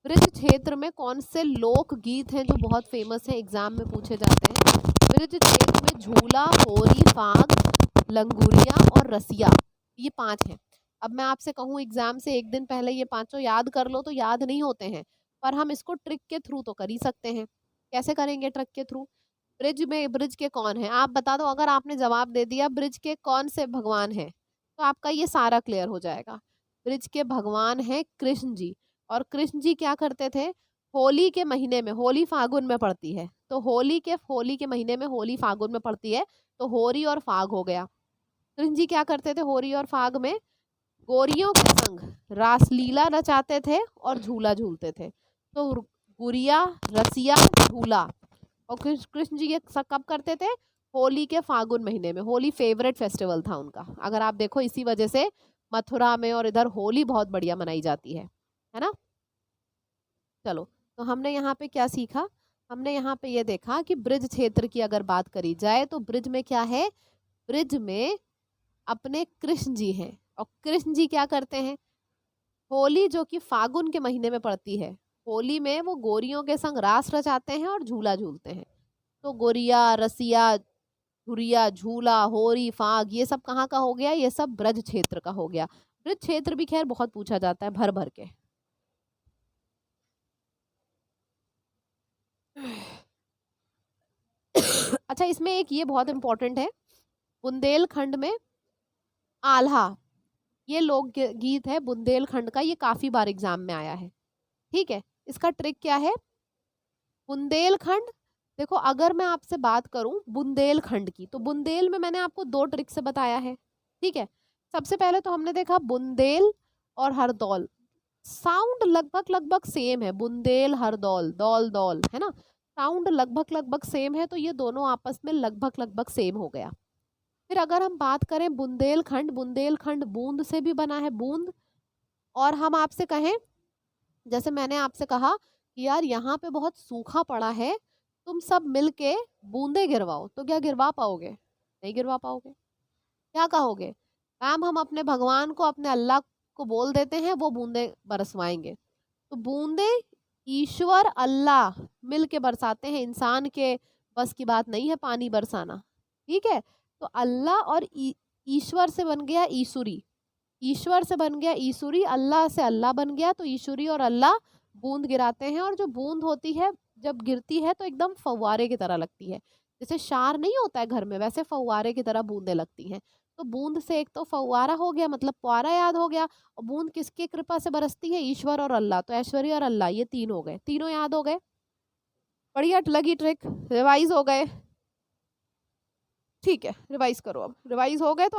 Bridge क्षेत्र में कौन से लोक गीत हैं जो बहुत फेमस है, एग्जाम में पूछे जाते हैं? ब्रिज क्षेत्र में झूला, होरी, फाग, लंगूरिया और रसिया, ये 5 हैं। अब मैं आपसे कहूँ एग्जाम से एक दिन पहले ये 5 याद कर लो, तो याद नहीं होते हैं, पर हम इसको ट्रिक के थ्रू तो कर ही सकते हैं। कैसे करेंगे ट्रिक के थ्रू? ब्रिज के कौन है, आप बता दो। अगर आपने जवाब दे दिया ब्रिज के कौन से भगवान है, तो आपका ये सारा क्लियर हो जाएगा। ब्रिज के भगवान है कृष्ण जी। और कृष्ण जी क्या करते थे? होली के महीने में, होली फागुन में पड़ती है, तो होली के महीने में, होली फागुन में पड़ती है, तो होरी और फाग हो गया। कृष्ण जी क्या करते थे? होरी और फाग में गोरियों के संग रासलीला रचाते थे और झूला झूलते थे। तो गुरिया, रसिया, झूला। और कृष्ण जी ये कब करते थे? होली के फागुन महीने में। होली फेवरेट फेस्टिवल था उनका। अगर आप देखो, इसी वजह से मथुरा में और इधर होली बहुत बढ़िया मनाई जाती है ना। चलो, तो हमने यहाँ पे क्या सीखा? हमने यहाँ पे ये देखा कि ब्रिज क्षेत्र की अगर बात करी जाए तो ब्रिज में क्या है? ब्रिज में अपने कृष्ण जी हैं। और कृष्ण जी क्या करते हैं? होली जो कि फागुन के महीने में पड़ती है, होली में वो गोरियों के संग रास रचाते हैं और झूला झूलते हैं। तो गोरिया, रसिया, झुरिया, झूला, होरी, फाग, ये सब कहाँ का हो गया? ये सब ब्रज क्षेत्र का हो गया। ब्रज क्षेत्र भी खैर बहुत पूछा जाता है, भर भर के। अच्छा, इसमें एक ये बहुत इंपॉर्टेंट है, बुंदेलखंड में आल्हा, ये लोक गीत है बुंदेलखंड का, ये काफी बार एग्जाम में आया है। ठीक है, इसका ट्रिक क्या है? बुंदेलखंड, देखो अगर मैं आपसे बात करूं बुंदेलखंड की, तो बुंदेल में मैंने आपको 2 ट्रिक से बताया है। ठीक है, सबसे पहले तो हमने देखा बुंदेल और हरदौल, साउंड लगभग लगभग सेम है। बुंदेल, हरदौल, दौल दौल, है ना, साउंड लगभग लगभग सेम है, तो ये दोनों आपस में लगभग लगभग सेम हो गया। फिर अगर हम बात करें बुंदेलखंड, बुंदेलखंड बूंद से भी बना है, बूंद। और हम आपसे कहें, जैसे मैंने आपसे कहा कि यार यहाँ पे बहुत सूखा पड़ा है, तुम सब मिलके बूंदे गिरवाओ, तो क्या गिरवा पाओगे? नहीं गिरवा पाओगे। क्या कहोगे? मैम हम अपने भगवान को, अपने अल्लाह को बोल देते हैं, वो बूंदे बरसवाएंगे। तो बूंदे ईश्वर अल्लाह मिल के बरसाते हैं, इंसान के बस की बात नहीं है पानी बरसाना। ठीक है, तो अल्लाह और ईश्वर से बन गया ईश्वरी, ईश्वर से बन गया ईश्वरी, अल्लाह से अल्लाह बन गया, तो ईश्वरी और अल्लाह बूंद गिराते हैं। और जो बूंद होती है जब गिरती है तो एकदम फव्वारे की तरह लगती है, जैसे शार नहीं होता है घर में, वैसे फव्वारे की तरह बूंदें लगती हैं। तो बूंद से एक तो फव्वारा हो गया, मतलब फुहारा याद हो गया। और बूंद किसकी कृपा से बरसती है? ईश्वर और अल्लाह, तो ऐश्वर्य और अल्लाह, ये 3 हो गए, तीनों याद हो गए। बढ़िया लगी ट्रिक, रिवाइज हो गए। ठीक है, रिवाइज करो, अब रिवाइज हो गए तो